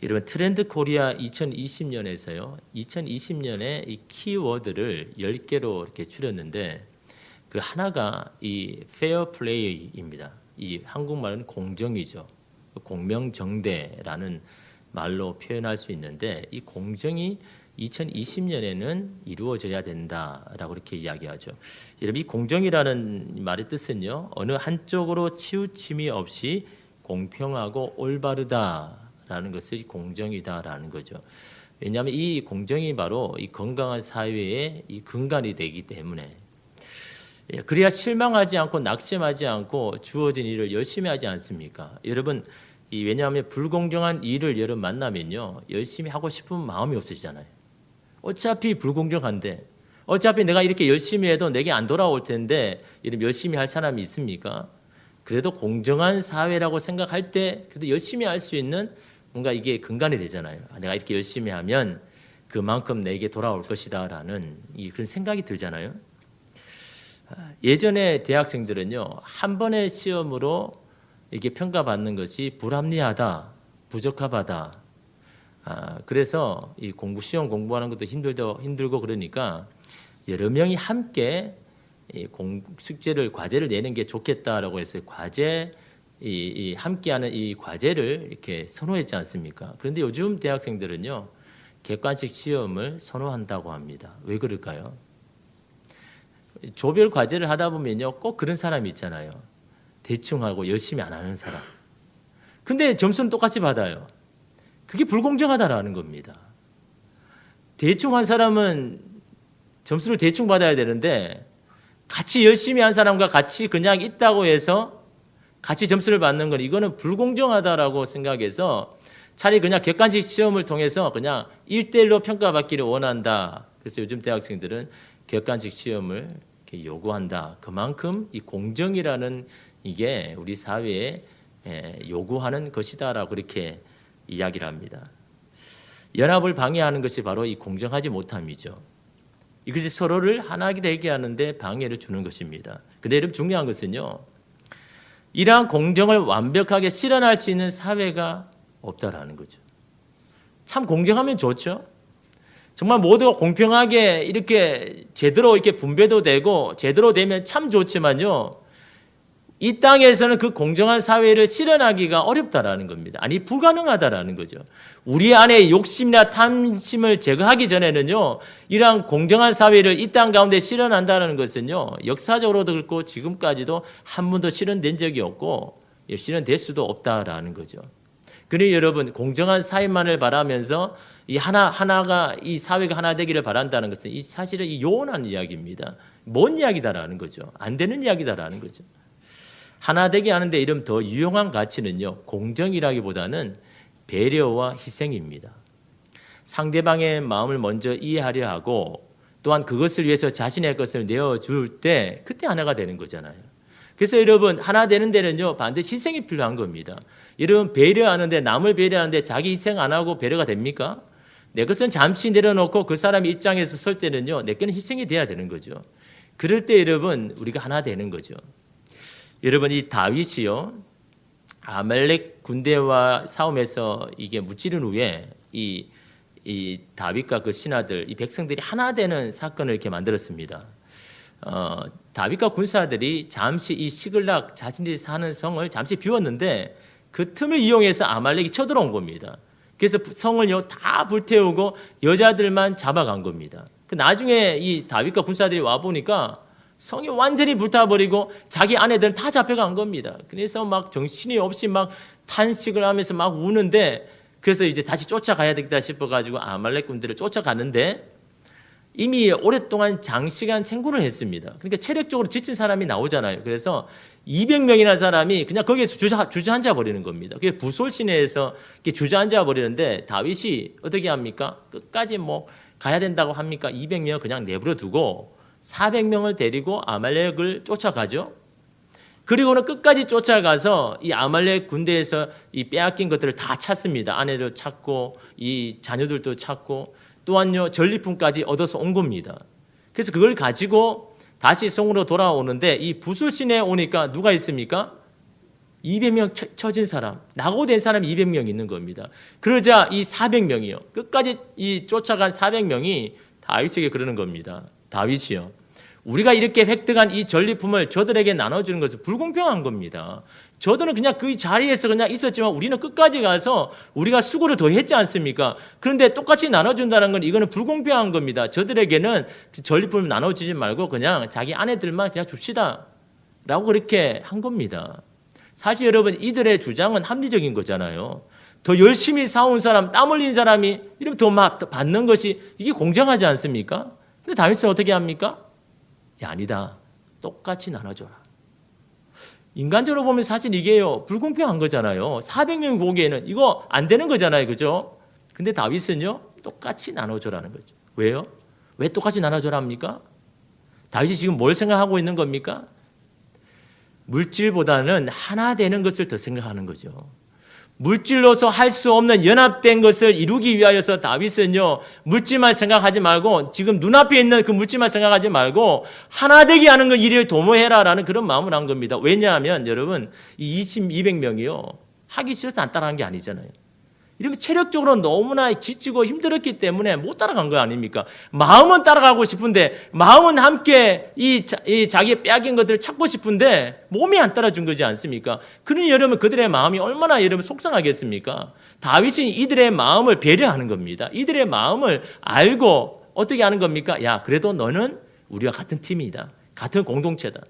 여러분 트렌드 코리아 2020년에서요. 2020년에 이 키워드를 10개로 이렇게 줄였는데 그 하나가 이 페어 플레이입니다. 이 한국말은 공정이죠. 공명정대라는 말로 표현할 수 있는데 이 공정이 2020년에는 이루어져야 된다라고 그렇게 이야기하죠. 여러분 이 공정이라는 말의 뜻은요. 어느 한쪽으로 치우침이 없이 공평하고 올바르다라는 것이 공정이다라는 거죠. 왜냐하면 이 공정이 바로 이 건강한 사회의 이 근간이 되기 때문에 그래야 실망하지 않고 낙심하지 않고 주어진 일을 열심히 하지 않습니까? 여러분 왜냐하면 불공정한 일을 여러분 만나면요 열심히 하고 싶은 마음이 없으시잖아요. 어차피 불공정한데 어차피 내가 이렇게 열심히 해도 내게 안 돌아올 텐데 이런 열심히 할 사람이 있습니까? 그래도 공정한 사회라고 생각할 때 그래도 열심히 할 수 있는 뭔가 이게 근간이 되잖아요. 내가 이렇게 열심히 하면 그만큼 내게 돌아올 것이다라는 그런 생각이 들잖아요. 예전에 대학생들은요 한 번의 시험으로 이게 평가받는 것이 불합리하다, 부적합하다. 그래서 이 시험 공부하는 것도 힘들고 그러니까 여러 명이 함께 과제를 내는 게 좋겠다라고 해서 함께하는 이 과제를 이렇게 선호했지 않습니까? 그런데 요즘 대학생들은요 객관식 시험을 선호한다고 합니다. 왜 그럴까요? 조별 과제를 하다 보면요 꼭 그런 사람이 있잖아요. 대충 하고 열심히 안 하는 사람. 근데 점수는 똑같이 받아요. 그게 불공정하다라는 겁니다. 대충 한 사람은 점수를 대충 받아야 되는데 같이 열심히 한 사람과 같이 그냥 있다고 해서 같이 점수를 받는 건 이거는 불공정하다라고 생각해서 차라리 그냥 객관식 시험을 통해서 그냥 1대1로 평가받기를 원한다. 그래서 요즘 대학생들은 객관식 시험을 이렇게 요구한다. 그만큼 이 공정이라는 이게 우리 사회에 요구하는 것이다라고 그렇게 이야기를 합니다. 연합을 방해하는 것이 바로 이 공정하지 못함이죠. 이것이 서로를 하나 되게 하는데 방해를 주는 것입니다. 그런데 여러분 중요한 것은요. 이러한 공정을 완벽하게 실현할 수 있는 사회가 없다라는 거죠. 참 공정하면 좋죠. 정말 모두가 공평하게 이렇게 제대로 이렇게 분배도 되고 제대로 되면 참 좋지만요. 이 땅에서는 그 공정한 사회를 실현하기가 어렵다라는 겁니다. 아니 불가능하다라는 거죠. 우리 안에 욕심이나 탐심을 제거하기 전에는요. 이러한 공정한 사회를 이 땅 가운데 실현한다는 것은요. 역사적으로도 그렇고 지금까지도 한 번도 실현된 적이 없고 실현될 수도 없다라는 거죠. 그러니 여러분 공정한 사회만을 바라면서 이 하나가 이 사회가 하나 되기를 바란다는 것은 이 사실은 이 요원한 이야기입니다. 뭔 이야기다라는 거죠. 안 되는 이야기다라는 거죠. 하나 되게 하는데 이름 더 유용한 가치는요. 공정이라기보다는 배려와 희생입니다. 상대방의 마음을 먼저 이해하려 하고 또한 그것을 위해서 자신의 것을 내어줄 때 그때 하나가 되는 거잖아요. 그래서 여러분 하나 되는 데는요. 반드시 희생이 필요한 겁니다. 여러분 배려하는데 남을 배려하는데 자기 희생 안 하고 배려가 됩니까? 내 것은 잠시 내려놓고 그 사람 입장에서 설 때는요. 내 것은 희생이 돼야 되는 거죠. 그럴 때 여러분 우리가 하나 되는 거죠. 여러분 이 다윗이요 아말렉 군대와 싸움에서 이게 무찌른 후에 이 다윗과 그 신하들 이 백성들이 하나 되는 사건을 이렇게 만들었습니다. 다윗과 군사들이 잠시 이 시글락 자신들이 사는 성을 잠시 비웠는데 그 틈을 이용해서 아말렉이 쳐들어온 겁니다. 그래서 성을요 다 불태우고 여자들만 잡아간 겁니다. 그 나중에 이 다윗과 군사들이 와 보니까 성이 완전히 불타버리고 자기 아내들은 다 잡혀간 겁니다. 그래서 막 정신이 없이 막 탄식을 하면서 막 우는데 그래서 이제 다시 쫓아가야 되겠다 싶어가지고 아말렉 군대를 쫓아가는데 이미 오랫동안 장시간 생존을 했습니다. 그러니까 체력적으로 지친 사람이 나오잖아요. 그래서 200명이나 사람이 그냥 거기에서 주저앉아 버리는 겁니다. 그게 부솔 시내에서 주저앉아 버리는데 다윗이 어떻게 합니까? 끝까지 뭐 가야 된다고 합니까? 200명 그냥 내버려 두고 400명을 데리고 아말렉을 쫓아가죠. 그리고는 끝까지 쫓아가서 이 아말렉 군대에서 이 빼앗긴 것들을 다 찾습니다. 아내를 찾고 이 자녀들도 찾고 또한요 전리품까지 얻어서 온 겁니다. 그래서 그걸 가지고 다시 성으로 돌아오는데 이 부술 시내에 오니까 누가 있습니까? 200명 처진 사람, 낙오된 사람이 200명 있는 겁니다. 그러자 이 400명이요. 끝까지 이 쫓아간 400명이 다윗에게 그러는 겁니다. 다윗이요. 우리가 이렇게 획득한 이 전리품을 저들에게 나눠주는 것은 불공평한 겁니다. 저들은 그냥 그 자리에서 그냥 있었지만 우리는 끝까지 가서 우리가 수고를 더 했지 않습니까? 그런데 똑같이 나눠준다는 건 이거는 불공평한 겁니다. 저들에게는 전리품을 나눠주지 말고 그냥 자기 아내들만 그냥 줍시다. 라고 그렇게 한 겁니다. 사실 여러분 이들의 주장은 합리적인 거잖아요. 더 열심히 싸운 사람, 땀 흘린 사람이 이러면 더 막 받는 것이 이게 공정하지 않습니까? 근데 다윗은 어떻게 합니까? 야, 아니다. 똑같이 나눠줘라. 인간적으로 보면 사실 이게요, 불공평한 거잖아요. 400명 보기에는 이거 안 되는 거잖아요. 그죠? 근데 다윗은요, 똑같이 나눠줘라는 거죠. 왜요? 왜 똑같이 나눠줘라 합니까? 다윗이 지금 뭘 생각하고 있는 겁니까? 물질보다는 하나 되는 것을 더 생각하는 거죠. 물질로서 할 수 없는 연합된 것을 이루기 위하여서 다윗은요, 물질만 생각하지 말고 지금 눈앞에 있는 그 물질만 생각하지 말고 하나 되게 하는 그 일을 도모해라라는 그런 마음을 한 겁니다. 왜냐하면 여러분 이 200명이요 하기 싫어서 안 따라한 게 아니잖아요. 이러면 체력적으로 너무나 지치고 힘들었기 때문에 못 따라간 거 아닙니까? 마음은 따라가고 싶은데 마음은 함께 이 자기의 빼앗긴 것들을 찾고 싶은데 몸이 안 따라준 거지 않습니까? 그러니 여러분 그들의 마음이 얼마나 여러분 속상하겠습니까? 다윗이 이들의 마음을 배려하는 겁니다. 이들의 마음을 알고 어떻게 하는 겁니까? 야, 그래도 너는 우리와 같은 팀이다. 같은 공동체다.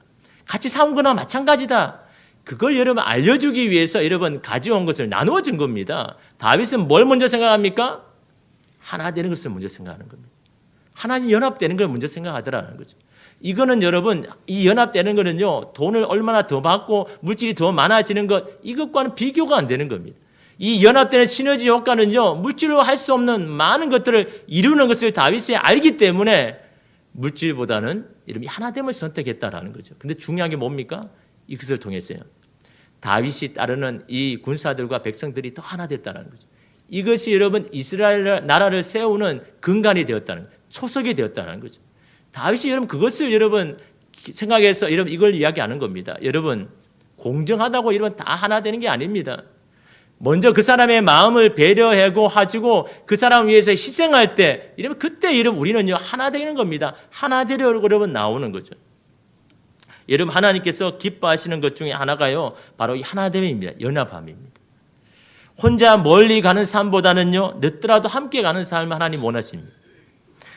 같이 싸운 거나 마찬가지다. 그걸 여러분 알려주기 위해서 여러분 가져온 것을 나누어 준 겁니다. 다윗은 뭘 먼저 생각합니까? 하나 되는 것을 먼저 생각하는 겁니다. 하나님 연합되는 걸 먼저 생각하더라는 거죠. 이거는 여러분 이 연합되는 거는요 돈을 얼마나 더 받고 물질이 더 많아지는 것 이것과는 비교가 안 되는 겁니다. 이 연합되는 시너지 효과는요 물질로 할 수 없는 많은 것들을 이루는 것을 다윗이 알기 때문에 물질보다는 이름이 하나됨을 선택했다라는 거죠. 근데 중요한 게 뭡니까? 이것을 통해서요. 다윗이 따르는 이 군사들과 백성들이 더 하나 됐다는 거죠. 이것이 여러분 이스라엘 나라를 세우는 근간이 되었다는 거죠. 초석이 되었다는 거죠. 다윗이 여러분 그것을 여러분 생각해서 여러분 이걸 이야기하는 겁니다. 여러분 공정하다고 여러분 다 하나 되는 게 아닙니다. 먼저 그 사람의 마음을 배려하고 하시고 그 사람 위해서 희생할 때 이러면 그때 여러분 우리는요 하나 되는 겁니다. 하나 되려고 여러분 나오는 거죠. 여러분 하나님께서 기뻐하시는 것 중에 하나가요 바로 이 하나됨입니다. 연합함입니다. 혼자 멀리 가는 삶보다는요 늦더라도 함께 가는 삶을 하나님 원하십니다.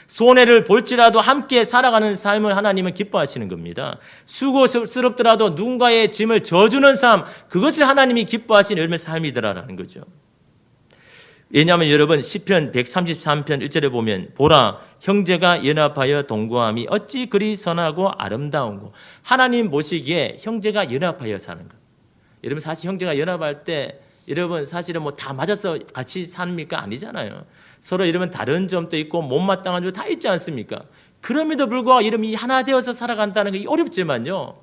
손해를 볼지라도 함께 살아가는 삶을 하나님은 기뻐하시는 겁니다. 수고스럽더라도 누군가의 짐을 져주는 삶 그것을 하나님이 기뻐하시는 여러분의 삶이더라라는 거죠. 왜냐하면 여러분 시편 133편 1절에 보면 보라 형제가 연합하여 동거함이 어찌 그리 선하고 아름다운고. 하나님 보시기에 형제가 연합하여 사는 것. 여러분 사실 형제가 연합할 때 여러분 사실은 뭐 다 맞아서 같이 삽니까? 아니잖아요. 서로 여러분 다른 점도 있고 못마땅한 점 다 있지 않습니까? 그럼에도 불구하고 여러분 이 하나 되어서 살아간다는 게 어렵지만요.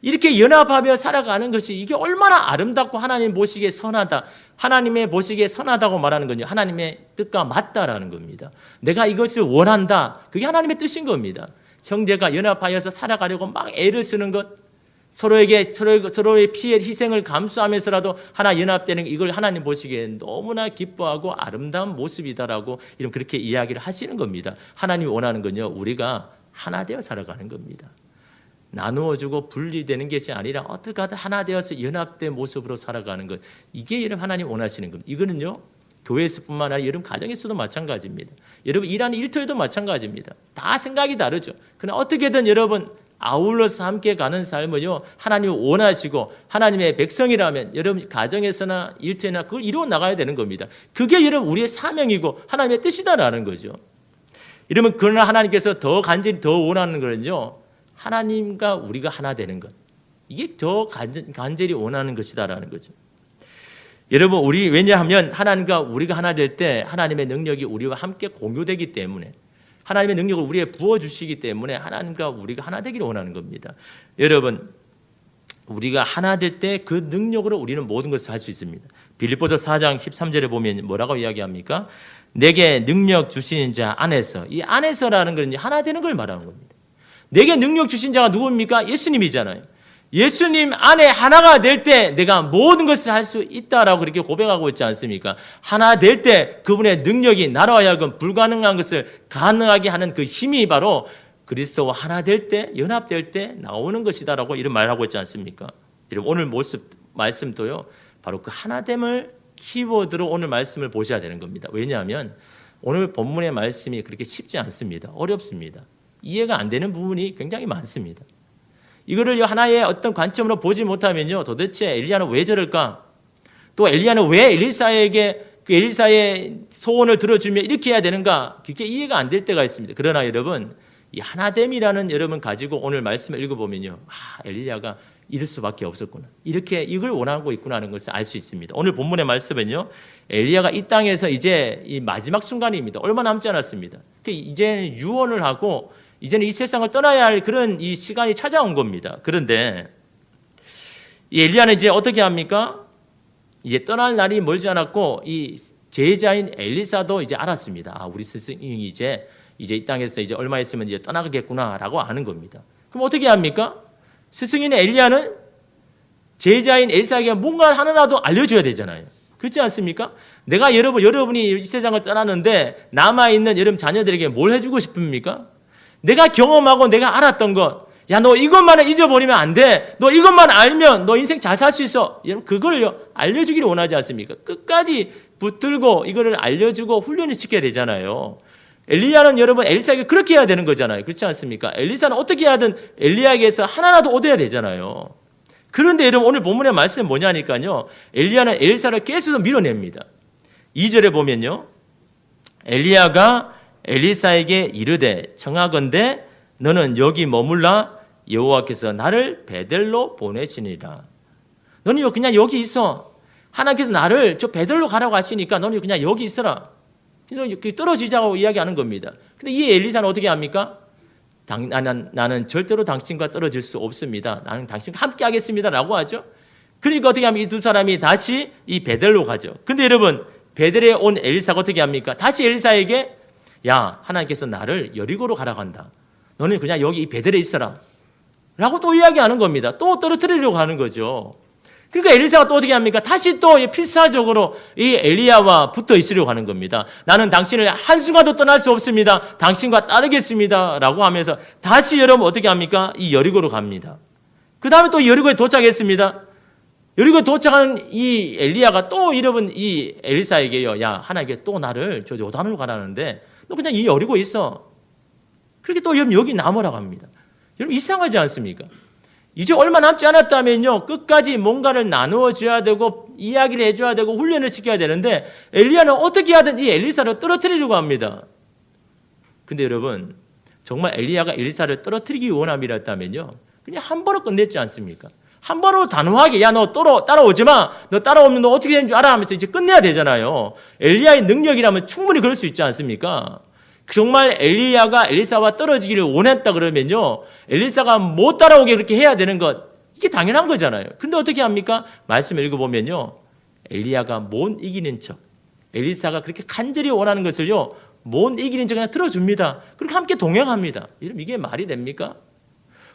이렇게 연합하며 살아가는 것이 이게 얼마나 아름답고 하나님 보시기에 선하다. 하나님의 보시기에 선하다고 말하는 건요. 하나님의 뜻과 맞다라는 겁니다. 내가 이것을 원한다. 그게 하나님의 뜻인 겁니다. 형제가 연합하여서 살아가려고 막 애를 쓰는 것. 서로의 피해 희생을 감수하면서라도 하나 연합되는 이걸 하나님 보시기에 너무나 기뻐하고 아름다운 모습이다라고 이런 그렇게 이야기를 하시는 겁니다. 하나님이 원하는 건요. 우리가 하나 되어 살아가는 겁니다. 나누어주고 분리되는 것이 아니라 어떻게 하든 하나 되어서 연합된 모습으로 살아가는 것. 이게 여러분 하나님 원하시는 겁니다. 이거는요. 교회에서뿐만 아니라 여러분 가정에서도 마찬가지입니다. 여러분 일하는 일터에도 마찬가지입니다. 다 생각이 다르죠. 그러나 어떻게든 여러분 아울러서 함께 가는 삶을요. 하나님이 원하시고 하나님의 백성이라면 여러분 가정에서나 일터나 그걸 이루어 나가야 되는 겁니다. 그게 여러분 우리의 사명이고 하나님의 뜻이다라는 거죠. 이러면 그러나 하나님께서 더 간절히 더 원하는 거는요. 하나님과 우리가 하나 되는 것. 이게 더 간절히 원하는 것이다라는 거죠. 여러분 우리 왜냐하면 하나님과 우리가 하나 될 때 하나님의 능력이 우리와 함께 공유되기 때문에 하나님의 능력을 우리에게 부어주시기 때문에 하나님과 우리가 하나 되기를 원하는 겁니다. 여러분 우리가 하나 될 때 그 능력으로 우리는 모든 것을 할 수 있습니다. 빌립보서 4장 13절에 보면 뭐라고 이야기합니까? 내게 능력 주시는 자 안에서 이 안에서라는 것은 하나 되는 걸 말하는 겁니다. 내게 능력 주신 자가 누굽니까? 예수님이잖아요. 예수님 안에 하나가 될 때 내가 모든 것을 할 수 있다라고 그렇게 고백하고 있지 않습니까? 하나 될 때 그분의 능력이 나로 하여금 불가능한 것을 가능하게 하는 그 힘이 바로 그리스도와 하나 될 때, 연합될 때 나오는 것이다라고 이런 말을 하고 있지 않습니까? 여러분 오늘 말씀도요. 바로 그 하나됨을 키워드로 오늘 말씀을 보셔야 되는 겁니다. 왜냐하면 오늘 본문의 말씀이 그렇게 쉽지 않습니다. 어렵습니다. 이해가 안 되는 부분이 굉장히 많습니다. 이거를 하나의 어떤 관점으로 보지 못하면요. 도대체 엘리야는 왜 저럴까? 또 엘리야는 왜 엘리사에게 그 엘리사의 소원을 들어주며 이렇게 해야 되는가? 그게 이해가 안 될 때가 있습니다. 그러나 여러분, 이 하나됨이라는 여러분 가지고 오늘 말씀을 읽어보면요. 엘리야가 이럴 수밖에 없었구나. 이렇게 이걸 원하고 있구나 하는 것을 알 수 있습니다. 오늘 본문의 말씀은요. 엘리야가 이 땅에서 이제 이 마지막 순간입니다. 얼마 남지 않았습니다. 이제는 유언을 하고 이제는 이 세상을 떠나야 할 그런 이 시간이 찾아온 겁니다. 그런데 이 엘리야는 이제 어떻게 합니까? 이제 떠날 날이 멀지 않았고 이 제자인 엘리사도 이제 알았습니다. 우리 스승이 이제 이 땅에서 이제 얼마 있으면 이제 떠나가겠구나라고 아는 겁니다. 그럼 어떻게 합니까? 스승인 엘리야는 제자인 엘리사에게 뭔가 하나라도 알려줘야 되잖아요. 그렇지 않습니까? 내가 여러분이 이 세상을 떠나는데 남아있는 여러분 자녀들에게 뭘 해주고 싶습니까? 내가 경험하고 내가 알았던 것, 야, 너 이것만은 잊어버리면 안 돼. 너 이것만 알면 너 인생 잘 살 수 있어. 여러분, 그걸 알려주기를 원하지 않습니까? 끝까지 붙들고 이거를 알려주고 훈련을 시켜야 되잖아요. 엘리야는 여러분 엘리사에게 그렇게 해야 되는 거잖아요. 그렇지 않습니까? 엘리사는 어떻게 하든 엘리야에게서 하나라도 얻어야 되잖아요. 그런데 여러분 오늘 본문의 말씀은 뭐냐니까요. 엘리야는 엘리사를 계속 밀어냅니다. 2절에 보면요. 엘리야가 엘리사에게 이르되 청하건대 너는 여기 머물라 여호와께서 나를 베델로 보내시니라. 너는 그냥 여기 있어. 하나님께서 나를 저 베델로 가라고 하시니까 너는 그냥 여기 있어라. 떨어지자고 이야기하는 겁니다. 근데 이 엘리사는 어떻게 합니까? 나는 절대로 당신과 떨어질 수 없습니다. 나는 당신과 함께 하겠습니다라고 하죠. 그러니까 어떻게 하면 이 두 사람이 다시 이 베델로 가죠. 근데 여러분 베델에 온 엘리사가 어떻게 합니까? 다시 엘리사에게 야, 하나님께서 나를 여리고로 가라고 한다. 너는 그냥 여기 이 베델에 있어라. 라고 또 이야기하는 겁니다. 또 떨어뜨리려고 하는 거죠. 그러니까 엘리사가 또 어떻게 합니까? 다시 또 필사적으로 이 엘리야와 붙어 있으려고 하는 겁니다. 나는 당신을 한순간도 떠날 수 없습니다. 당신과 따르겠습니다. 라고 하면서 다시 여러분 어떻게 합니까? 이 여리고로 갑니다. 그 다음에 또 여리고에 도착했습니다. 여리고에 도착하는 이 엘리야가 또 여러분 이 엘리사에게요. 야, 하나님께 또 나를 저 요단으로 가라는데 너 그냥 이 여리고에 있어. 그렇게 또 여기 남으라고 합니다. 여러분 이상하지 않습니까? 이제 얼마 남지 않았다면요. 끝까지 뭔가를 나누어 줘야 되고 이야기를 해줘야 되고 훈련을 시켜야 되는데 엘리야는 어떻게 하든 이 엘리사를 떨어뜨리려고 합니다. 근데 여러분 정말 엘리야가 엘리사를 떨어뜨리기 원함이었다면요. 그냥 한 번으로 끝냈지 않습니까? 한 번으로 단호하게 야 너 따라오지 마. 너 따라오면 너 어떻게 되는 줄 알아 하면서 이제 끝내야 되잖아요. 엘리야의 능력이라면 충분히 그럴 수 있지 않습니까? 정말 엘리야가 엘리사와 떨어지기를 원했다 그러면요. 엘리사가 못 따라오게 그렇게 해야 되는 것 이게 당연한 거잖아요. 근데 어떻게 합니까? 말씀 읽어보면요. 엘리야가 못 이기는 척 엘리사가 그렇게 간절히 원하는 것을요. 못 이기는 척 그냥 들어줍니다. 그렇게 함께 동행합니다. 여러분 이게 말이 됩니까?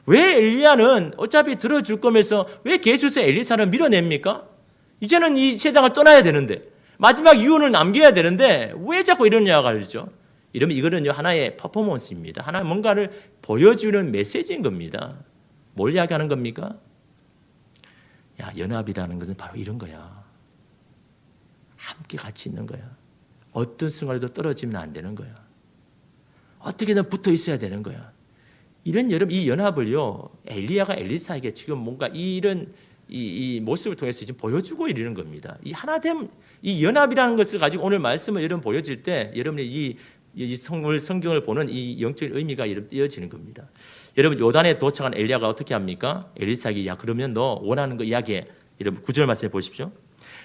왜 엘리야는 어차피 들어줄 거면서 왜 계속해서 엘리사를 밀어냅니까? 이제는 이 세상을 떠나야 되는데 마지막 유언을 남겨야 되는데 왜 자꾸 이러냐고 하죠. 이러면 이거는요 하나의 퍼포먼스입니다. 하나의 뭔가를 보여주는 메시지인 겁니다. 뭘 이야기하는 겁니까? 야, 연합이라는 것은 바로 이런 거야. 함께 같이 있는 거야. 어떤 순간에도 떨어지면 안 되는 거야. 어떻게든 붙어 있어야 되는 거야. 이런 여러분 이 연합을요 엘리야가 엘리사에게 지금 뭔가 이런 이 모습을 통해서 지금 보여주고 이러는 겁니다. 이 하나됨, 이 연합이라는 것을 가지고 오늘 말씀을 여러분 보여질 때 여러분이 이 성경을 보는 이 영적인 의미가 띄어지는 겁니다. 여러분 요단에 도착한 엘리야가 어떻게 합니까? 엘리사에게 야 그러면 너 원하는 거 이야기해. 여러분 9절 말씀해 보십시오.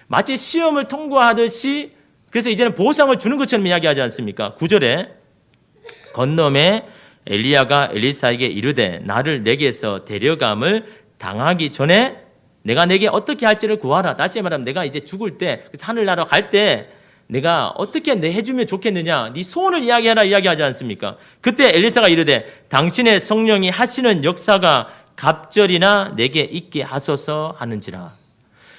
마치 시험을 통과하듯이 그래서 이제는 보상을 주는 것처럼 이야기하지 않습니까? 9절에 건너매 엘리야가 엘리사에게 이르되 나를 내게서 데려감을 당하기 전에 내가 내게 어떻게 할지를 구하라. 다시 말하면 내가 이제 죽을 때 하늘나라 갈 때 내가 어떻게 해주면 좋겠느냐. 네 소원을 이야기하라 이야기하지 않습니까? 그때 엘리사가 이르되 당신의 성령이 하시는 역사가 갑절이나 내게 있게 하소서 하는지라.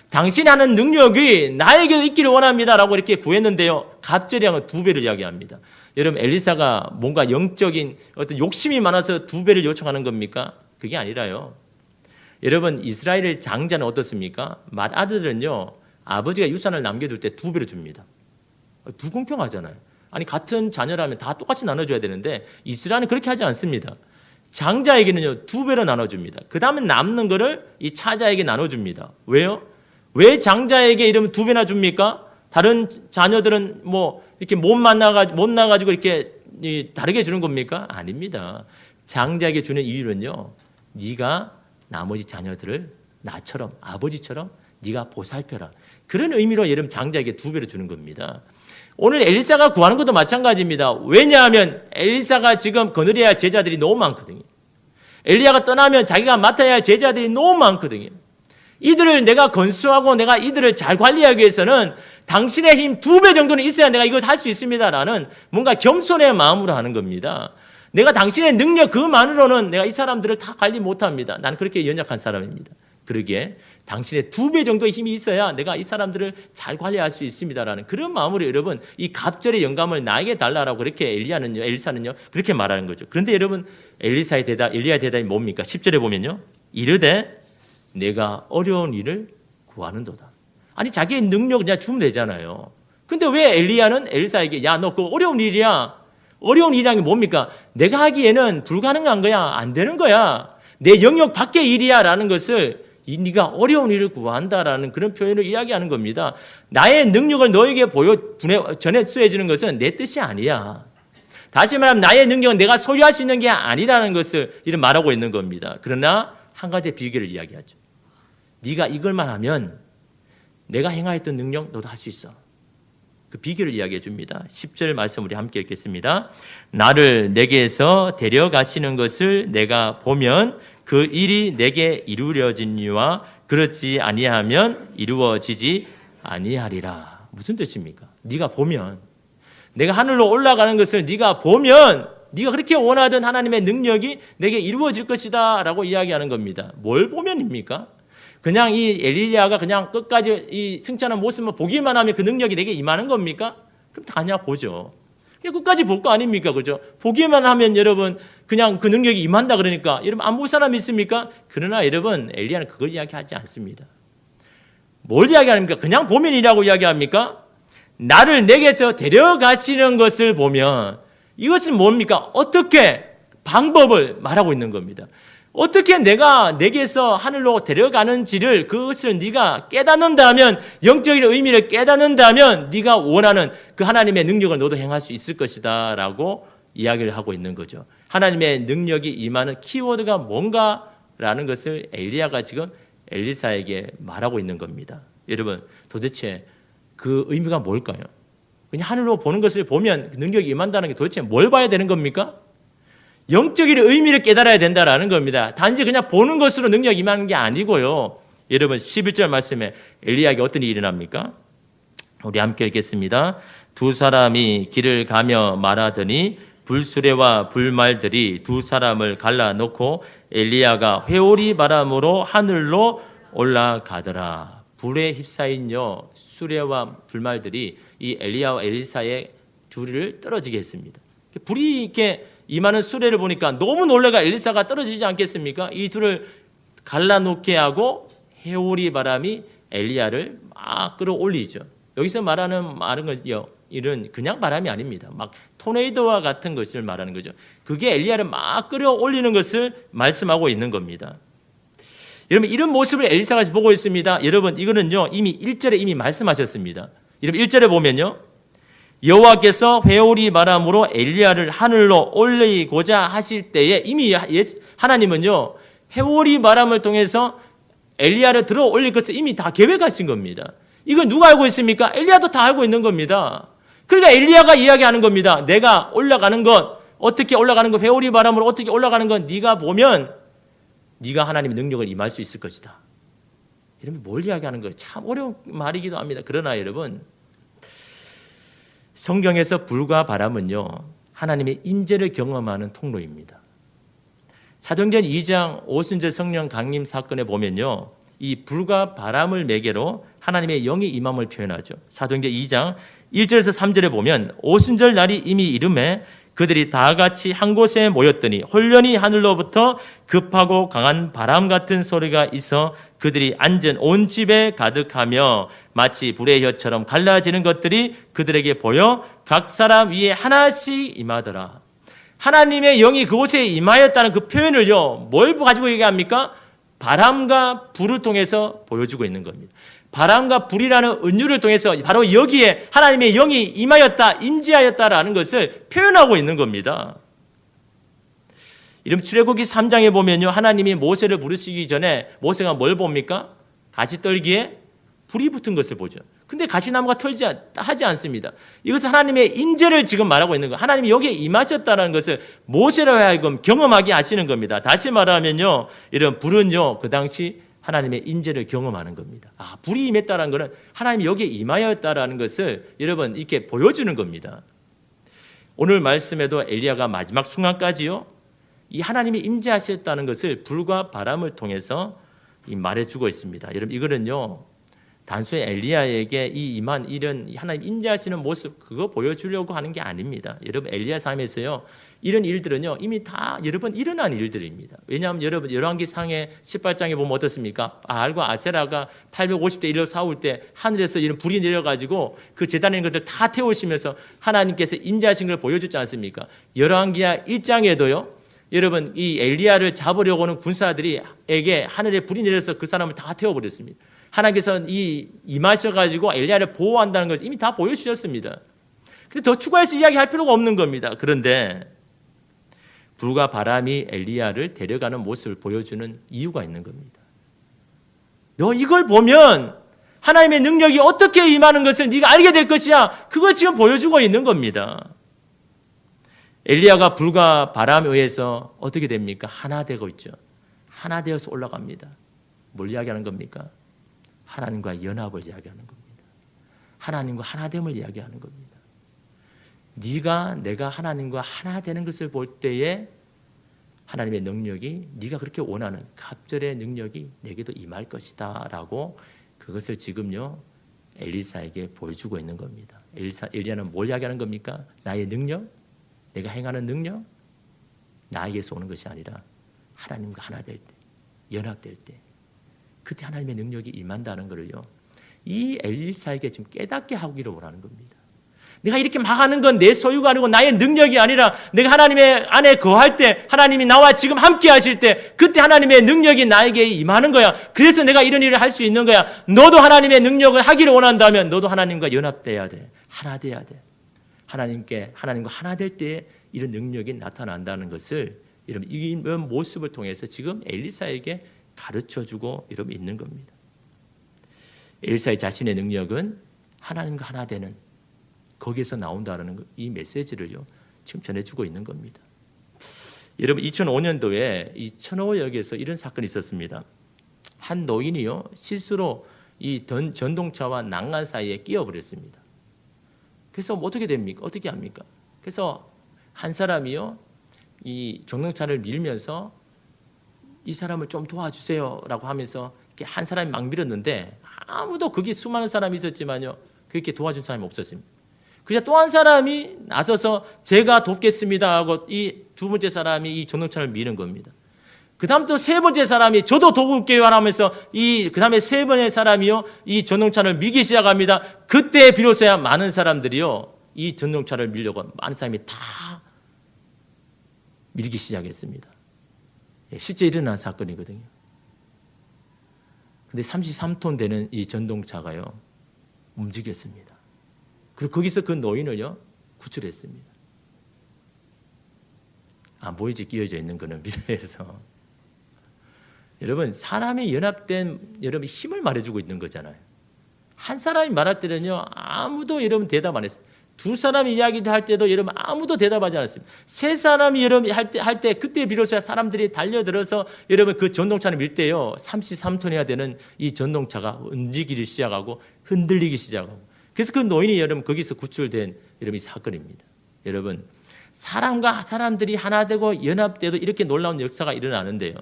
당신이 하는 능력이 나에게도 있기를 원합니다라고 이렇게 구했는데요. 갑절이라는 건 2배를 이야기합니다. 여러분 엘리사가 뭔가 영적인 어떤 욕심이 많아서 2배를 요청하는 겁니까? 그게 아니라요. 여러분 이스라엘의 장자는 어떻습니까? 맏아들은요. 아버지가 유산을 남겨둘 때 2배로 줍니다. 불공평하잖아요. 아니 같은 자녀라면 다 똑같이 나눠줘야 되는데 이스라엘은 그렇게 하지 않습니다. 장자에게는요 2배로 나눠줍니다. 그 다음에 남는 거를 이 차자에게 나눠줍니다. 왜요? 왜 장자에게 이러면 2배나 줍니까? 다른 자녀들은 뭐 이렇게 못 나가지고 이렇게 다르게 주는 겁니까? 아닙니다. 장자에게 주는 이유는요. 네가 나머지 자녀들을 나처럼 아버지처럼 네가 보살펴라. 그런 의미로 여러분 장자에게 2배로 주는 겁니다. 오늘 엘리사가 구하는 것도 마찬가지입니다. 왜냐하면 엘리사가 지금 거느려야 할 제자들이 너무 많거든요. 엘리야가 떠나면 자기가 맡아야 할 제자들이 너무 많거든요. 이들을 내가 건수하고 내가 이들을 잘 관리하기 위해서는 당신의 힘 2배 정도는 있어야 내가 이걸 할 수 있습니다라는 뭔가 겸손의 마음으로 하는 겁니다. 내가 당신의 능력 그만으로는 내가 이 사람들을 다 관리 못합니다. 나는 그렇게 연약한 사람입니다. 그러기에 당신의 2배 정도의 힘이 있어야 내가 이 사람들을 잘 관리할 수 있습니다라는 그런 마음으로 여러분 이 갑절의 영감을 나에게 달라라고 그렇게 엘리사는요 그렇게 말하는 거죠. 그런데 여러분 엘리야의 대답이 뭡니까? 10절에 보면요. 이르되 내가 어려운 일을 구하는도다. 아니 자기의 능력을 그냥 주면 되잖아요. 근데 왜 엘리야는 엘리사에게 야 너 그거 어려운 일이야. 어려운 일이라는 게 뭡니까? 내가 하기에는 불가능한 거야. 안 되는 거야. 내 영역 밖의 일이야 라는 것을 네가 어려운 일을 구한다라는 그런 표현을 이야기하는 겁니다. 나의 능력을 너에게 전해 주는 것은 내 뜻이 아니야. 다시 말하면 나의 능력은 내가 소유할 수 있는 게 아니라는 것을 이런 말하고 있는 겁니다. 그러나 한 가지 비결을 이야기하죠. 네가 이걸만 하면 내가 행하였던 능력 너도 할 수 있어. 그 비결을 이야기해 줍니다. 10절 말씀 우리 함께 읽겠습니다. 나를 내게서 데려가시는 것을 내가 보면 그 일이 내게 이루어지니와 그렇지 아니하면 이루어지지 아니하리라. 무슨 뜻입니까? 네가 보면 내가 하늘로 올라가는 것을 네가 보면 네가 그렇게 원하던 하나님의 능력이 내게 이루어질 것이다 라고 이야기하는 겁니다. 뭘 보면입니까? 그냥 이 엘리야가 그냥 끝까지 이 승천한 모습만 보기만 하면 그 능력이 내게 임하는 겁니까? 그럼 다 그냥 보죠. 그냥 끝까지 볼 거 아닙니까? 그죠? 보기만 하면 여러분 그냥 그 능력이 임한다 그러니까 여러분 안 볼 사람 있습니까? 그러나 여러분 엘리야는 그걸 이야기하지 않습니다. 뭘 이야기합니까? 그냥 보면이라고 이야기합니까? 나를 내게서 데려가시는 것을 보면 이것은 뭡니까? 어떻게 방법을 말하고 있는 겁니다. 어떻게 내가 내게서 하늘로 데려가는지를 그것을 네가 깨닫는다면 영적인 의미를 깨닫는다면 네가 원하는 그 하나님의 능력을 너도 행할 수 있을 것이다 라고 이야기를 하고 있는 거죠. 하나님의 능력이 임하는 키워드가 뭔가라는 것을 엘리야가 지금 엘리사에게 말하고 있는 겁니다. 여러분 도대체 그 의미가 뭘까요? 그냥 하늘로 보는 것을 보면 능력이 임한다는 게 도대체 뭘 봐야 되는 겁니까? 영적인 의미를 깨달아야 된다라는 겁니다. 단지 그냥 보는 것으로 능력이 임하는 게 아니고요. 여러분 11절 말씀에 엘리야에게 어떤 일이 일어납니까? 우리 함께 읽겠습니다. 두 사람이 길을 가며 말하더니 불수레와 불말들이 두 사람을 갈라놓고 엘리야가 회오리 바람으로 하늘로 올라가더라. 불에 휩싸인요 수레와 불말들이 이 엘리야와 엘리사의 둘을 떨어지게 했습니다. 불이 이렇게 임하는 수레를 보니까 너무 놀래가 엘리사가 떨어지지 않겠습니까? 이 둘을 갈라놓게 하고 회오리 바람이 엘리야를 막 끌어올리죠. 여기서 말하는 일은 그냥 바람이 아닙니다. 막 토네이도와 같은 것을 말하는 거죠. 그게 엘리야를 막 끌어올리는 것을 말씀하고 있는 겁니다. 여러분 이런 모습을 엘리사가 보고 있습니다. 여러분 이거는요 이미 1절에 이미 말씀하셨습니다. 여러분 1절에 보면요. 여호와께서 회오리 바람으로 엘리야를 하늘로 올리고자 하실 때에 이미 하나님은요 회오리 바람을 통해서 엘리야를 들어 올릴 것을 이미 다 계획하신 겁니다. 이건 누가 알고 있습니까? 엘리야도 다 알고 있는 겁니다. 그러니까 엘리야가 이야기하는 겁니다. 내가 올라가는 것 어떻게 올라가는 것 회오리 바람으로 어떻게 올라가는 건 네가 보면 네가 하나님의 능력을 임할 수 있을 것이다. 이러면 뭘 이야기하는 거예요? 참 어려운 말이기도 합니다. 그러나 여러분 성경에서 불과 바람은요 하나님의 임재를 경험하는 통로입니다. 사도행전 2장 오순절 성령 강림 사건에 보면요, 이 불과 바람을 매개로 하나님의 영이 임함을 표현하죠. 사도행전 2장 1절에서 3절에 보면 오순절 날이 이미 이름에 그들이 다 같이 한 곳에 모였더니 홀련히 하늘로부터 급하고 강한 바람 같은 소리가 있어 그들이 앉은 온 집에 가득하며 마치 불의 혀처럼 갈라지는 것들이 그들에게 보여 각 사람 위에 하나씩 임하더라. 하나님의 영이 그곳에 임하였다는 그 표현을요, 뭘 가지고 얘기합니까? 바람과 불을 통해서 보여주고 있는 겁니다. 바람과 불이라는 은유를 통해서 바로 여기에 하나님의 영이 임하였다, 임재하였다라는 것을 표현하고 있는 겁니다. 이름 출애굽기 3장에 보면요, 하나님이 모세를 부르시기 전에 모세가 뭘 봅니까? 가시떨기에 불이 붙은 것을 보죠. 근데 가시나무가 하지 않습니다. 이것은 하나님의 임재를 지금 말하고 있는 거예요. 하나님이 여기에 임하셨다는 것을 모세로 하여금 경험하게 하시는 겁니다. 다시 말하면요, 이런 불은요, 그 당시 하나님의 임재를 경험하는 겁니다. 불이 임했다는 것은 하나님이 여기에 임하였다라는 것을 여러분 이렇게 보여주는 겁니다. 오늘 말씀에도 엘리야가 마지막 순간까지요, 이 하나님이 임재하셨다는 것을 불과 바람을 통해서 말해주고 있습니다. 여러분, 이거는요, 단순히 엘리야에게 이 임한 이런 하나님 임재하시는 모습, 그거 보여주려고 하는 게 아닙니다. 여러분, 엘리야 삶에서요, 이런 일들은요, 이미 다 여러 번 일어난 일들입니다. 왜냐하면 여러분, 열왕기상의 18장에 보면 어떻습니까? 바알과 아세라가 850대 1로 싸울 때 하늘에서 이런 불이 내려가지고 그 제단에 있는 것을 다 태우시면서 하나님께서 임재하신 걸 보여주지 않습니까? 열왕기하 1장에도요, 여러분, 이 엘리야를 잡으려고 하는 군사들에게 하늘에 불이 내려서 그 사람을 다 태워버렸습니다. 하나님께서 임하셔가지고 엘리야를 보호한다는 것을 이미 다 보여주셨습니다. 근데 더 추가해서 이야기할 필요가 없는 겁니다. 그런데 불과 바람이 엘리야를 데려가는 모습을 보여주는 이유가 있는 겁니다. 너 이걸 보면 하나님의 능력이 어떻게 임하는 것을 네가 알게 될 것이야. 그걸 지금 보여주고 있는 겁니다. 엘리야가 불과 바람에 의해서 어떻게 됩니까? 하나 되고 있죠. 하나 되어서 올라갑니다. 뭘 이야기하는 겁니까? 하나님과 연합을 이야기하는 겁니다. 하나님과 하나됨을 이야기하는 겁니다. 내가 하나님과 하나 되는 것을 볼 때에 하나님의 능력이 네가 그렇게 원하는 갑절의 능력이 내게도 임할 것이다 라고 그것을 지금요, 엘리사에게 보여주고 있는 겁니다. 엘리야는 뭘 이야기하는 겁니까? 나의 능력, 내가 행하는 능력, 나에게서 오는 것이 아니라 하나님과 하나 될 때, 연합될 때, 그때 하나님의 능력이 임한다는 것을요, 이 엘리사에게 지금 깨닫게 하기를 원하는 겁니다. 내가 이렇게 막 하는 건 내 소유가 아니고 나의 능력이 아니라 내가 하나님의 안에 거할 때, 하나님이 나와 지금 함께 하실 때, 그때 하나님의 능력이 나에게 임하는 거야. 그래서 내가 이런 일을 할 수 있는 거야. 너도 하나님의 능력을 하기를 원한다면 너도 하나님과 연합돼야 돼. 하나 돼야 돼. 하나님과 하나 될 때에 이런 능력이 나타난다는 것을 이런 모습을 통해서 지금 엘리사에게 가르쳐주고 이러면 있는 겁니다. 엘리사의 자신의 능력은 하나님과 하나 되는 거기에서 나온다는 이 메시지를요, 지금 전해주고 있는 겁니다. 여러분, 2005년도에 이 천호역에서 이런 사건이 있었습니다. 한 노인이요, 실수로 이 전동차와 난간 사이에 끼어버렸습니다. 그래서 어떻게 됩니까? 어떻게 합니까? 그래서 한 사람이요, 이 전동차를 밀면서 이 사람을 좀 도와주세요라고 하면서 한 사람이 막 밀었는데 아무도 거기 수많은 사람이 있었지만요, 그렇게 도와준 사람이 없었습니다. 그냥 또 한 사람이 나서서 제가 돕겠습니다 하고 이 두 번째 사람이 이 전동차를 미는 겁니다. 그 다음 또 세 번째 사람이 저도 도울게요 하면서 그 다음에 세 번째 사람이요, 이 전동차를 밀기 시작합니다. 그때 비로소야 많은 사람들이요, 이 전동차를 밀려고 많은 사람이 다 밀기 시작했습니다. 실제 일어난 사건이거든요. 근데 33톤 되는 이 전동차가요, 움직였습니다. 그리고 거기서 그 노인을요, 구출했습니다. 안 보이지, 끼어져 있는 거는 미래에서. 여러분, 사람이 연합된 여러분 힘을 말해주고 있는 거잖아요. 한 사람이 말할 때는요, 아무도 여러분 대답 안 했습니다. 두 사람이 이야기할 때도 여러분 아무도 대답하지 않았습니다. 세 사람이 여러분 할 때 그때 비로소 사람들이 달려들어서 여러분 그 전동차를 밀 때요, 33톤이나 되는 이 전동차가 움직이기 시작하고 흔들리기 시작하고, 그래서 그 노인이 여러분 거기서 구출된 여러분 이 사건입니다. 여러분, 사람과 사람들이 하나 되고 연합돼도 이렇게 놀라운 역사가 일어나는데요.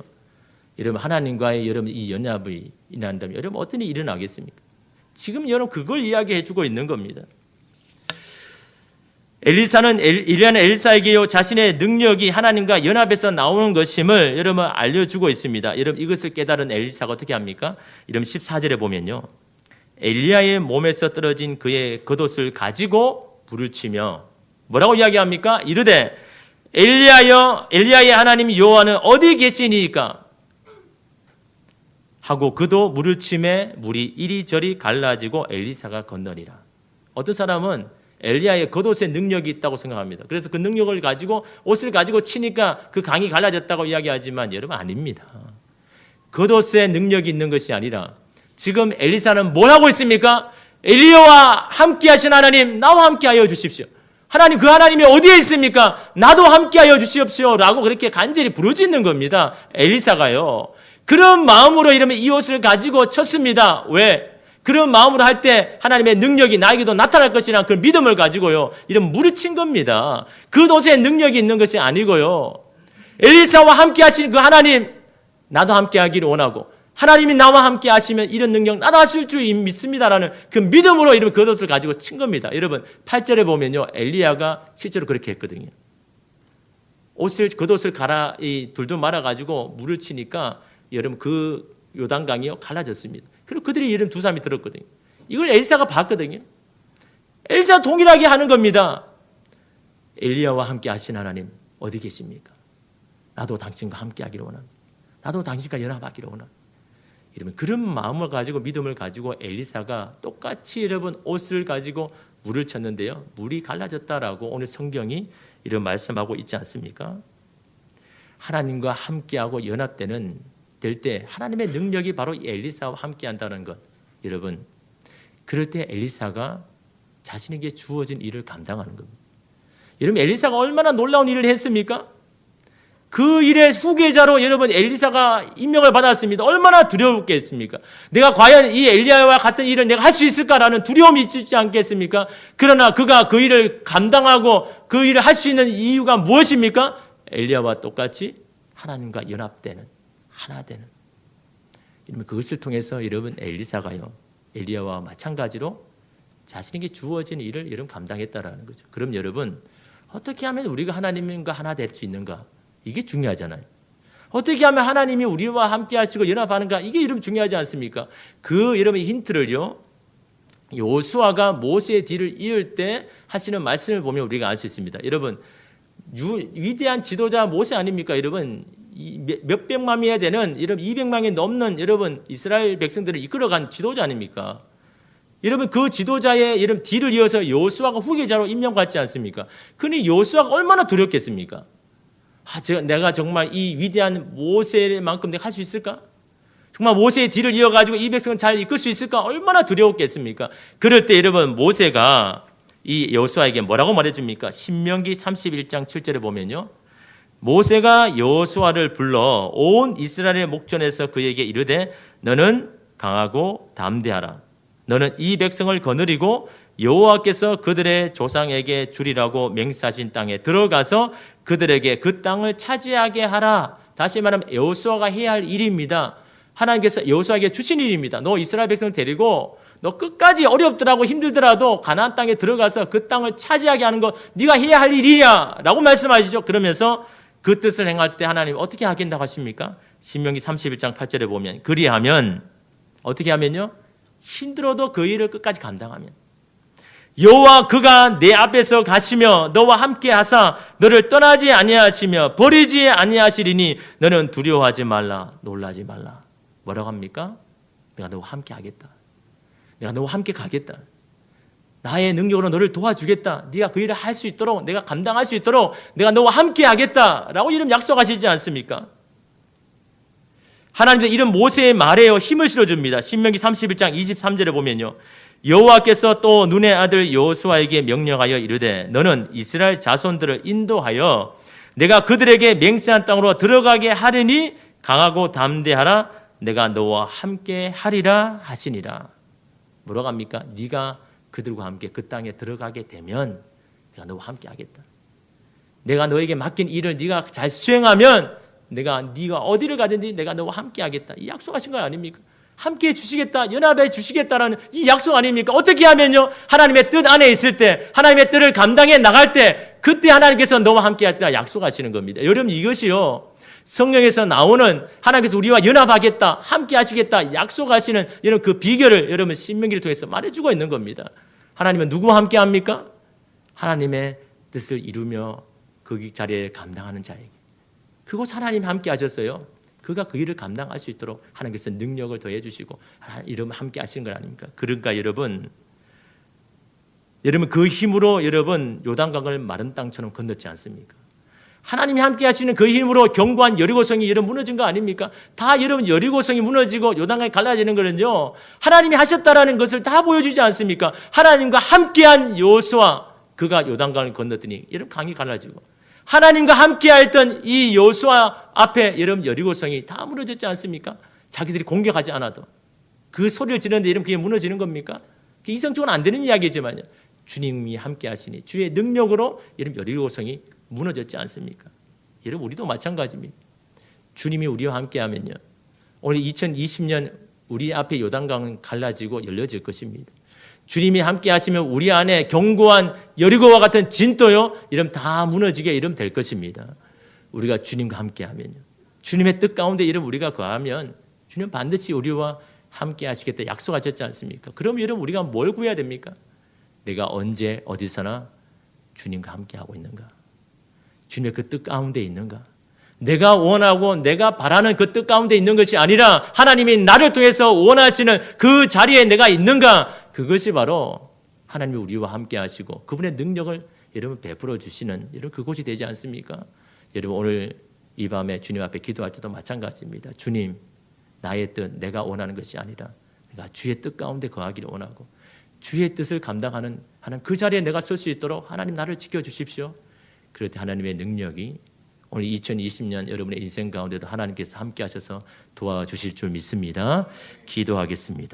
여러분 하나님과의 여러분 이 연합이 일어난다면 여러분 어떤 일이 일어나겠습니까? 지금 여러분 그걸 이야기해 주고 있는 겁니다. 엘리사는 엘사에게요 자신의 능력이 하나님과 연합에서 나오는 것임을 여러분 알려주고 있습니다. 여러분 이것을 깨달은 엘리사가 어떻게 합니까? 여러분 14절에 보면요. 엘리야의 몸에서 떨어진 그의 겉옷을 가지고 불을 치며 뭐라고 이야기합니까? 이르되 엘리야의 하나님 여호와는 어디 계시니까? 하고 그도 물을 치매 물이 이리저리 갈라지고 엘리사가 건너니라. 어떤 사람은 엘리야의 겉옷에 능력이 있다고 생각합니다. 그래서 그 능력을 가지고 옷을 가지고 치니까 그 강이 갈라졌다고 이야기하지만 여러분 아닙니다. 겉옷에 능력이 있는 것이 아니라 지금 엘리사는 뭘 하고 있습니까? 엘리야와 함께 하신 하나님 나와 함께 하여 주십시오. 하나님 그 하나님이 어디에 있습니까? 나도 함께 하여 주십시오 라고 그렇게 간절히 부르짖는 겁니다. 엘리사가요. 그런 마음으로 이러면 이 옷을 가지고 쳤습니다. 왜? 그런 마음으로 할 때 하나님의 능력이 나에게도 나타날 것이라는 그런 믿음을 가지고요. 이런 물을 친 겁니다. 그 옷에 능력이 있는 것이 아니고요. 엘리사와 함께 하신 그 하나님 나도 함께 하기를 원하고 하나님이 나와 함께 하시면 이런 능력 나도 하실 줄 믿습니다라는 그 믿음으로 이런 그 옷을 가지고 친 겁니다. 여러분 8절에 보면요. 엘리야가 실제로 그렇게 했거든요. 겉옷을 둘둘 말아가지고 물을 치니까 여러분 그 요단강이요 갈라졌습니다. 그리고 그들이 이름 두 사람이 들었거든요. 이걸 엘리사가 봤거든요. 엘리사 동일하게 하는 겁니다. 엘리야와 함께 하신 하나님 어디 계십니까? 나도 당신과 함께 하기를 원합니다. 나도 당신과 연합하기를 원합니다. 이러면 그런 마음을 가지고 믿음을 가지고 엘리사가 똑같이 여러분 옷을 가지고 물을 쳤는데요. 물이 갈라졌다라고 오늘 성경이 이런 말씀하고 있지 않습니까? 하나님과 함께하고 연합되는 될 때 하나님의 능력이 바로 엘리사와 함께 한다는 것. 여러분 그럴 때 엘리사가 자신에게 주어진 일을 감당하는 겁니다. 여러분 엘리사가 얼마나 놀라운 일을 했습니까? 그 일의 후계자로 여러분 엘리사가 임명을 받았습니다. 얼마나 두려웠겠습니까? 내가 과연 이 엘리야와 같은 일을 내가 할 수 있을까라는 두려움이 있지 않겠습니까? 그러나 그가 그 일을 감당하고 그 일을 할 수 있는 이유가 무엇입니까? 엘리야와 똑같이 하나님과 연합되는 하나 되는. 이러면 그것을 통해서 여러분 엘리사가요. 엘리야와 마찬가지로 자신에게 주어진 일을 여러분 감당했다라는 거죠. 그럼 여러분 어떻게 하면 우리가 하나님과 하나 될 수 있는가? 이게 중요하잖아요. 어떻게 하면 하나님이 우리와 함께 하시고 연합하는가? 이게 여러분 중요하지 않습니까? 그 여러분의 힌트를요. 여호수아가 모세의 뒤를 이을 때 하시는 말씀을 보면 우리가 알 수 있습니다. 여러분 위대한 지도자 모세 아닙니까? 여러분 몇백만이어야 되는 여러분 200만이 넘는 여러분 이스라엘 백성들을 이끌어간 지도자 아닙니까? 여러분 그 지도자의 여러분 뒤를 이어서 여호수아가 후계자로 임명받지 않습니까? 그러니 여호수아가 얼마나 두렵겠습니까? 내가 정말 이 위대한 모세만큼 내가 할 수 있을까? 정말 모세의 뒤를 이어가지고 이 백성을 잘 이끌 수 있을까? 얼마나 두려웠겠습니까? 그럴 때 여러분 모세가 이 여호수아에게 뭐라고 말해줍니까? 신명기 31장 7절에 보면요. 모세가 여호수아를 불러 온 이스라엘의 목전에서 그에게 이르되 너는 강하고 담대하라. 너는 이 백성을 거느리고 여호와께서 그들의 조상에게 주리라고 맹세하신 땅에 들어가서 그들에게 그 땅을 차지하게 하라. 다시 말하면 여호수아가 해야 할 일입니다. 하나님께서 여호수아에게 주신 일입니다. 너 이스라엘 백성을 데리고 너 끝까지 어렵더라고 힘들더라도 가나안 땅에 들어가서 그 땅을 차지하게 하는 거 네가 해야 할 일이야 라고 말씀하시죠. 그러면서 그 뜻을 행할 때 하나님 어떻게 하겠다고 하십니까? 신명기 31장 8절에 보면 그리하면 어떻게 하면요? 힘들어도 그 일을 끝까지 감당하면 여호와 그가 내 앞에서 가시며 너와 함께 하사 너를 떠나지 아니하시며 버리지 아니하시리니 너는 두려워하지 말라 놀라지 말라. 뭐라고 합니까? 내가 너와 함께 하겠다. 내가 너와 함께 가겠다. 나의 능력으로 너를 도와주겠다. 네가 그 일을 할 수 있도록 내가 감당할 수 있도록 내가 너와 함께 하겠다라고 이런 약속하시지 않습니까? 하나님께서 이런 모세의 말에요 힘을 실어줍니다. 신명기 31장 23절에 보면요. 여호와께서 또 눈의 아들 여호수아에게 명령하여 이르되 너는 이스라엘 자손들을 인도하여 내가 그들에게 맹세한 땅으로 들어가게 하리니 강하고 담대하라. 내가 너와 함께 하리라 하시니라. 뭐라고 합니까? 네가 그들과 함께 그 땅에 들어가게 되면 내가 너와 함께 하겠다. 내가 너에게 맡긴 일을 네가 잘 수행하면 네가 어디를 가든지 내가 너와 함께 하겠다. 이 약속하신 거 아닙니까? 함께 해 주시겠다, 연합해 주시겠다라는 이 약속 아닙니까? 어떻게 하면요? 하나님의 뜻 안에 있을 때, 하나님의 뜻을 감당해 나갈 때, 그때 하나님께서 너와 함께 하겠다 약속하시는 겁니다. 여러분, 이것이요, 성령에서 나오는 하나님께서 우리와 연합하겠다, 함께 하시겠다 약속하시는 이런 그 비결을 여러분 신명기를 통해서 말해주고 있는 겁니다. 하나님은 누구와 함께 합니까? 하나님의 뜻을 이루며 그 자리에 감당하는 자에게. 그곳 하나님 함께 하셨어요. 그가 그 일을 감당할 수 있도록 하나님께서 능력을 더해 주시고 이러면 함께 하시는 것 아닙니까? 그러니까 여러분 그 힘으로 여러분 요단강을 마른 땅처럼 건넜지 않습니까? 하나님이 함께 하시는 그 힘으로 견고한 여리고성이 여러분 무너진 거 아닙니까? 다 여러분 여리고성이 무너지고 요단강이 갈라지는 거는요, 하나님이 하셨다라는 것을 다 보여주지 않습니까? 하나님과 함께한 여호수아, 그가 요단강을 건넜더니 여러분 강이 갈라지고, 하나님과 함께했던 이 여호수아 앞에 여러분 여리고성이 다 무너졌지 않습니까? 자기들이 공격하지 않아도 그 소리를 지르는데 여러분 그게 무너지는 겁니까? 그게 이성적으로는 안 되는 이야기지만요, 주님이 함께 하시니 주의 능력으로 여러분 여리고성이 무너졌지 않습니까? 여러분 우리도 마찬가지입니다. 주님이 우리와 함께 하면요, 오늘 2020년 우리 앞에 요단강은 갈라지고 열려질 것입니다. 주님이 함께 하시면 우리 안에 견고한 여리고와 같은 진도요, 이러면 다 무너지게 이러면 될 것입니다. 우리가 주님과 함께 하면요, 주님의 뜻 가운데 이러면 우리가 거하면 주님 반드시 우리와 함께 하시겠다 약속하셨지 않습니까? 그럼 여러분 우리가 뭘 구해야 됩니까? 내가 언제 어디서나 주님과 함께 하고 있는가? 주님의 그 뜻 가운데 있는가? 내가 원하고 내가 바라는 그 뜻 가운데 있는 것이 아니라 하나님이 나를 통해서 원하시는 그 자리에 내가 있는가? 그것이 바로 하나님이 우리와 함께 하시고 그분의 능력을 여러분 베풀어 주시는 이런 그곳이 되지 않습니까? 여러분 오늘 이 밤에 주님 앞에 기도할 때도 마찬가지입니다. 주님, 나의 뜻, 내가 원하는 것이 아니라 내가 주의 뜻 가운데 거하기를 원하고 주의 뜻을 감당하는 그 자리에 내가 설 수 있도록 하나님 나를 지켜주십시오. 그럴 때 하나님의 능력이 오늘 2020년 여러분의 인생 가운데도 하나님께서 함께 하셔서 도와주실 줄 믿습니다. 기도하겠습니다.